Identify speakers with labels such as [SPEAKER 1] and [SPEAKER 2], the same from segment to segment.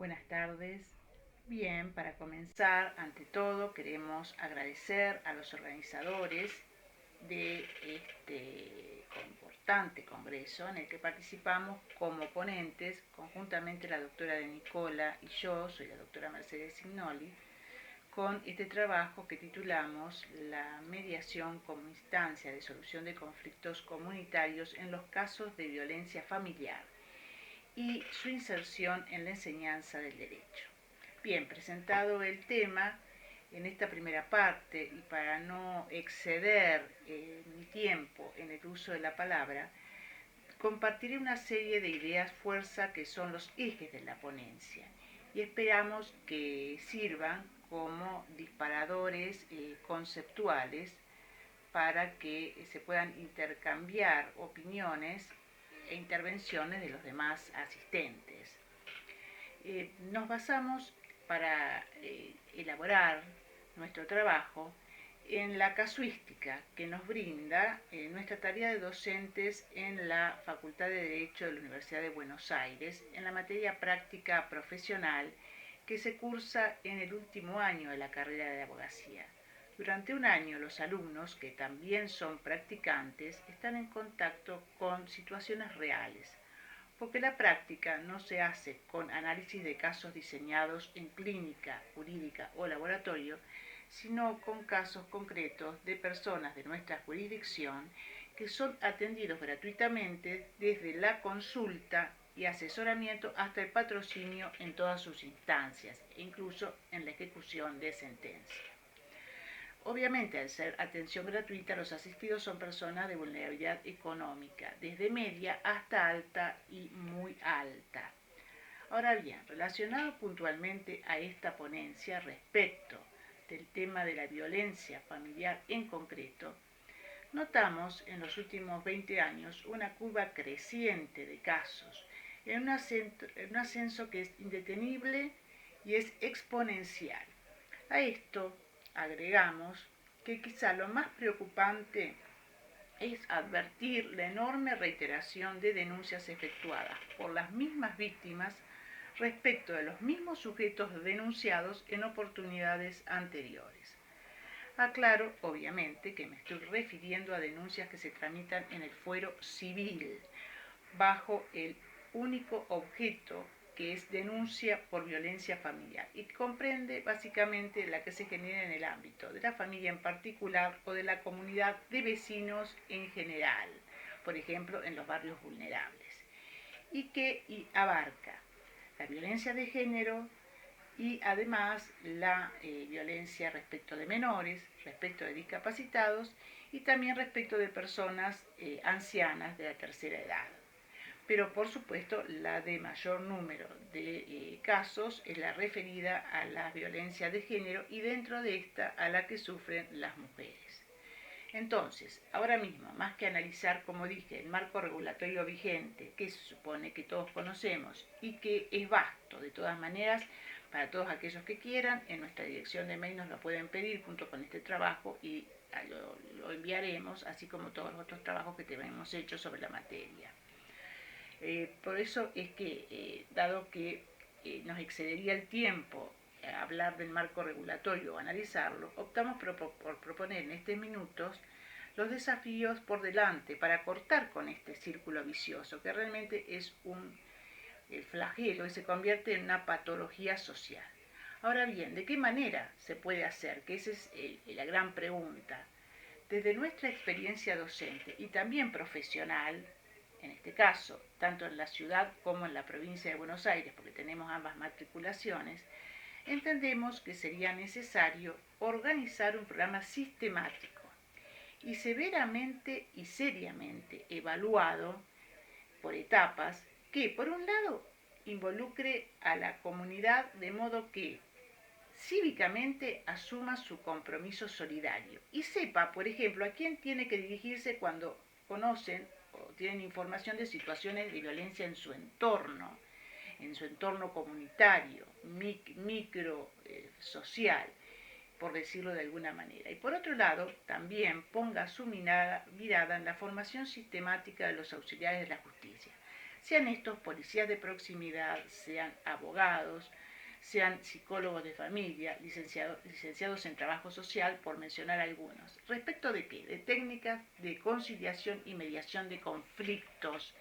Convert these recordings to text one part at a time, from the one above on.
[SPEAKER 1] Buenas tardes. Bien, para comenzar, ante todo queremos agradecer a los organizadores de este importante congreso en el que participamos como ponentes, conjuntamente la doctora de Nicola y yo, soy la doctora Mercedes Signoli, con este trabajo que titulamos La mediación como instancia de solución de conflictos comunitarios en los casos de violencia familiar y su inserción en la enseñanza del derecho. Bien, presentado el tema, en esta primera parte, y para no exceder mi tiempo en el uso de la palabra, compartiré una serie de ideas fuerza que son los ejes de la ponencia y esperamos que sirvan como disparadores conceptuales para que se puedan intercambiar opiniones e intervenciones de los demás asistentes. Nos basamos para elaborar nuestro trabajo en la casuística que nos brinda nuestra tarea de docentes en la Facultad de Derecho de la Universidad de Buenos Aires en la materia práctica profesional que se cursa en el último año de la carrera de abogacía. Durante un año los alumnos, que también son practicantes, están en contacto con situaciones reales, porque la práctica no se hace con análisis de casos diseñados en clínica, jurídica o laboratorio, sino con casos concretos de personas de nuestra jurisdicción que son atendidos gratuitamente desde la consulta y asesoramiento hasta el patrocinio en todas sus instancias, e incluso en la ejecución de sentencia. Obviamente, al ser atención gratuita, los asistidos son personas de vulnerabilidad económica, desde media hasta alta y muy alta. Ahora bien, relacionado puntualmente a esta ponencia respecto del tema de la violencia familiar en concreto, notamos en los últimos 20 años una curva creciente de casos, en un ascenso que es indetenible y es exponencial. A esto agregamos que quizá lo más preocupante es advertir la enorme reiteración de denuncias efectuadas por las mismas víctimas respecto de los mismos sujetos denunciados en oportunidades anteriores. Aclaro, obviamente, que me estoy refiriendo a denuncias que se tramitan en el fuero civil, bajo el único objeto que es denuncia por violencia familiar y comprende básicamente la que se genera en el ámbito de la familia en particular o de la comunidad de vecinos en general, por ejemplo en los barrios vulnerables, y que abarca la violencia de género y además la violencia respecto de menores, respecto de discapacitados y también respecto de personas ancianas de la tercera edad. Pero por supuesto la de mayor número de casos es la referida a la violencia de género y dentro de esta a la que sufren las mujeres. Entonces, ahora mismo, más que analizar, como dije, el marco regulatorio vigente, que se supone que todos conocemos y que es vasto de todas maneras, para todos aquellos que quieran, en nuestra dirección de mail nos lo pueden pedir junto con este trabajo y lo enviaremos, así como todos los otros trabajos que tenemos hechos sobre la materia. Por eso es que, dado que nos excedería el tiempo hablar del marco regulatorio o analizarlo, optamos por proponer en estos minutos los desafíos por delante para cortar con este círculo vicioso, que realmente es un flagelo y se convierte en una patología social. Ahora bien, ¿de qué manera se puede hacer? Que esa es la gran pregunta. Desde nuestra experiencia docente y también profesional, en este caso, tanto en la ciudad como en la provincia de Buenos Aires, porque tenemos ambas matriculaciones, entendemos que sería necesario organizar un programa sistemático y severamente y seriamente evaluado por etapas que, por un lado, involucre a la comunidad de modo que cívicamente asuma su compromiso solidario y sepa, por ejemplo, a quién tiene que dirigirse cuando conocen o tienen información de situaciones de violencia en su entorno comunitario, micro, social, por decirlo de alguna manera. Y por otro lado, también ponga su mirada en la formación sistemática de los auxiliares de la justicia. sean estos policías de proximidad, sean abogados, sean psicólogos de familia, licenciados en trabajo social, por mencionar algunos. ¿Respecto de qué? De técnicas de conciliación y mediación de conflictos,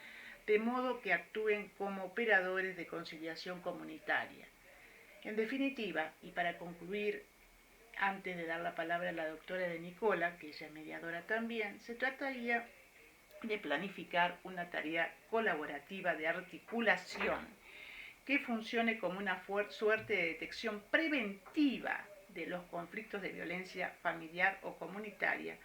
[SPEAKER 1] de modo que actúen como operadores de conciliación comunitaria. En definitiva, y para concluir, antes de dar la palabra a la doctora de Nicola, que ella es mediadora también, se trataría de planificar una tarea colaborativa de articulación que funcione como una suerte de detección preventiva de los conflictos de violencia familiar o comunitaria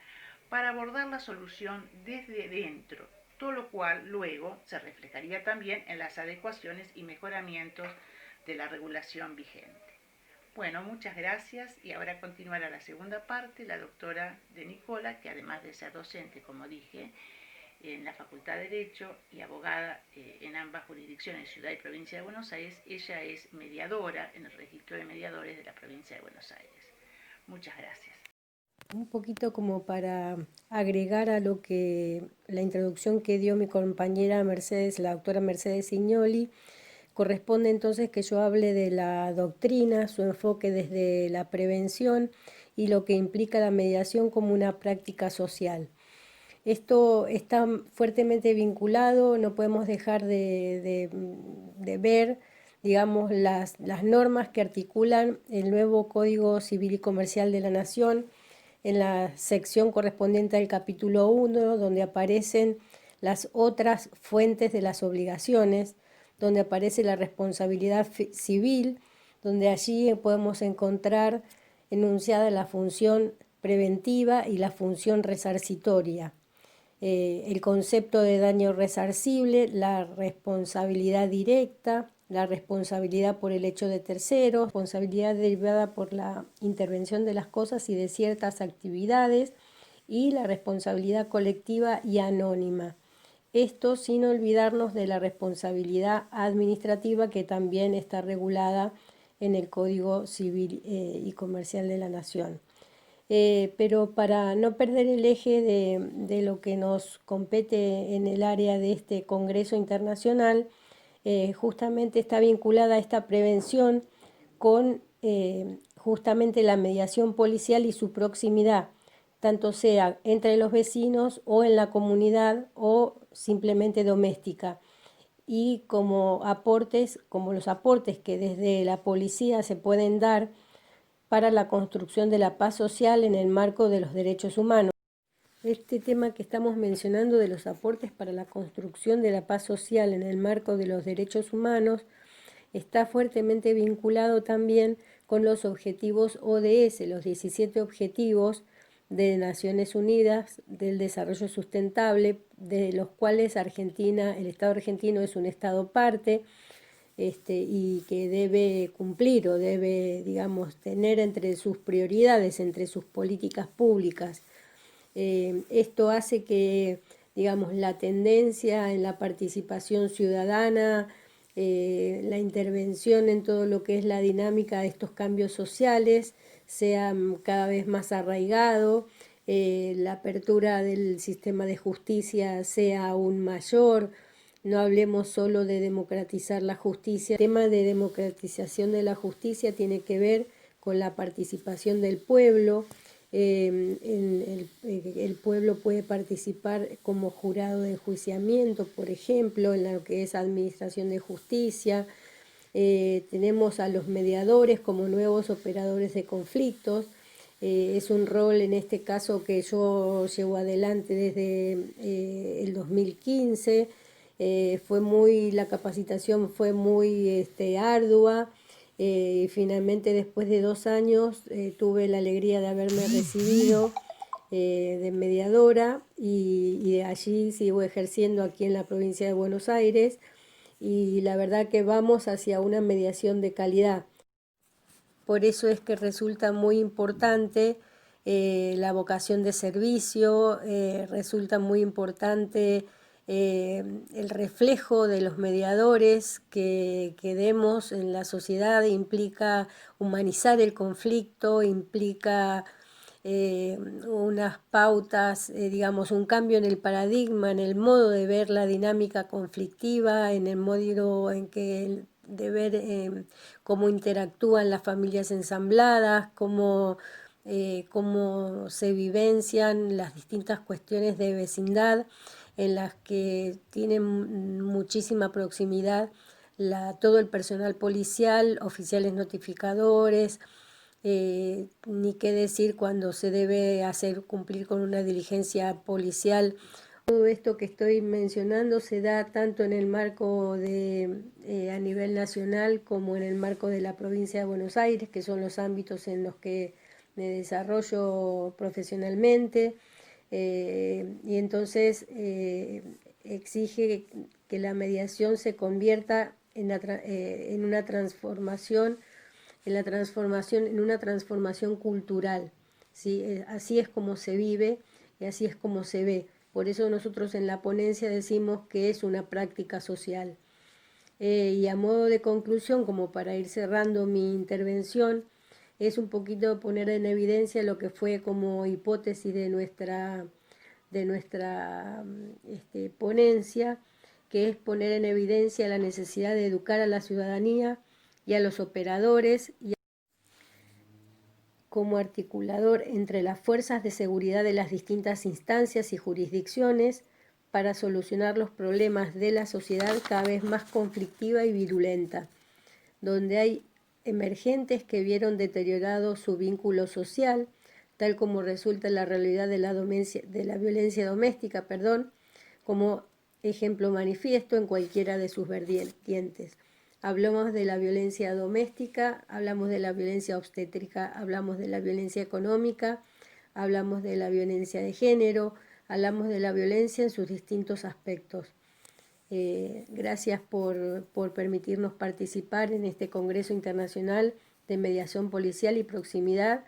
[SPEAKER 1] para abordar la solución desde dentro, todo lo cual luego se reflejaría también en las adecuaciones y mejoramientos de la regulación vigente. Bueno, muchas gracias y ahora continuará la segunda parte, la doctora de Nicola, que además de ser docente, como dije, en la Facultad de Derecho y abogada en ambas jurisdicciones, Ciudad y Provincia de Buenos Aires, ella es mediadora en el registro de mediadores de la Provincia de Buenos Aires. Muchas gracias.
[SPEAKER 2] Un poquito como para agregar a lo que la introducción que dio mi compañera Mercedes, la doctora Mercedes Signoli, corresponde entonces que yo hable de la doctrina, su enfoque desde la prevención y lo que implica la mediación como una práctica social. Esto está fuertemente vinculado, no podemos dejar de ver, digamos, las normas que articulan el nuevo Código Civil y Comercial de la Nación en la sección correspondiente al capítulo 1, donde aparecen las otras fuentes de las obligaciones, donde aparece la responsabilidad civil, donde allí podemos encontrar enunciada la función preventiva y la función resarcitoria. El concepto de daño resarcible, la responsabilidad directa, la responsabilidad por el hecho de terceros, responsabilidad derivada por la intervención de las cosas y de ciertas actividades, y la responsabilidad colectiva y anónima. Esto sin olvidarnos de la responsabilidad administrativa, que también está regulada en el Código Civil y Comercial de la Nación. Pero para no perder el eje de lo que nos compete en el área de este Congreso Internacional, justamente está vinculada a esta prevención con justamente la mediación policial y su proximidad, tanto sea entre los vecinos o en la comunidad o simplemente doméstica, y como aportes, como los aportes que desde la policía se pueden dar para la construcción de la paz social en el marco de los derechos humanos. Este tema que estamos mencionando de los aportes para la construcción de la paz social en el marco de los derechos humanos está fuertemente vinculado también con los objetivos ODS, los 17 objetivos de Naciones Unidas del desarrollo sustentable, de los cuales Argentina, el Estado argentino es un Estado parte, y que debe cumplir o debe, digamos, tener entre sus prioridades, entre sus políticas públicas. Esto hace que, digamos, la tendencia en la participación ciudadana, la intervención en todo lo que es la dinámica de estos cambios sociales sea cada vez más arraigado, la apertura del sistema de justicia sea aún mayor. No hablemos solo de democratizar la justicia. El tema de democratización de la justicia tiene que ver con la participación del pueblo. El pueblo puede participar como jurado de enjuiciamiento, por ejemplo, en lo que es administración de justicia. Tenemos a los mediadores como nuevos operadores de conflictos. Es un rol en este caso que yo llevo adelante desde el 2015. La capacitación fue muy ardua. Finalmente, después de 2 años, tuve la alegría de haberme recibido de mediadora, y de allí sigo ejerciendo aquí en la provincia de Buenos Aires, y la verdad que vamos hacia una mediación de calidad. Por eso es que resulta muy importante la vocación de servicio, resulta muy importante el reflejo de los mediadores que demos en la sociedad. Implica humanizar el conflicto, implica unas pautas, digamos, un cambio en el paradigma, en el modo de ver la dinámica conflictiva, en el modo en que de ver cómo interactúan las familias ensambladas, cómo se vivencian las distintas cuestiones de vecindad en las que tienen muchísima proximidad todo el personal policial, oficiales notificadores, ni qué decir cuando se debe hacer cumplir con una diligencia policial. Todo esto que estoy mencionando se da tanto en el marco a nivel nacional como en el marco de la provincia de Buenos Aires, que son los ámbitos en los que me desarrollo profesionalmente. Y entonces exige que la mediación se convierta en una transformación, en una transformación cultural, ¿sí? Así es como se vive y así es como se ve. Por eso nosotros en la ponencia decimos que es una práctica social. Y a modo de conclusión, como para ir cerrando mi intervención, es un poquito poner en evidencia lo que fue como hipótesis de nuestra ponencia, que es poner en evidencia la necesidad de educar a la ciudadanía y a los operadores y como articulador entre las fuerzas de seguridad de las distintas instancias y jurisdicciones para solucionar los problemas de la sociedad cada vez más conflictiva y virulenta, donde hay emergentes que vieron deteriorado su vínculo social, tal como resulta la realidad de la violencia doméstica, como ejemplo manifiesto en cualquiera de sus vertientes. Hablamos de la violencia doméstica, hablamos de la violencia obstétrica, hablamos de la violencia económica, hablamos de la violencia de género, hablamos de la violencia en sus distintos aspectos. Gracias por permitirnos participar en este Congreso Internacional de Mediación Policial y Proximidad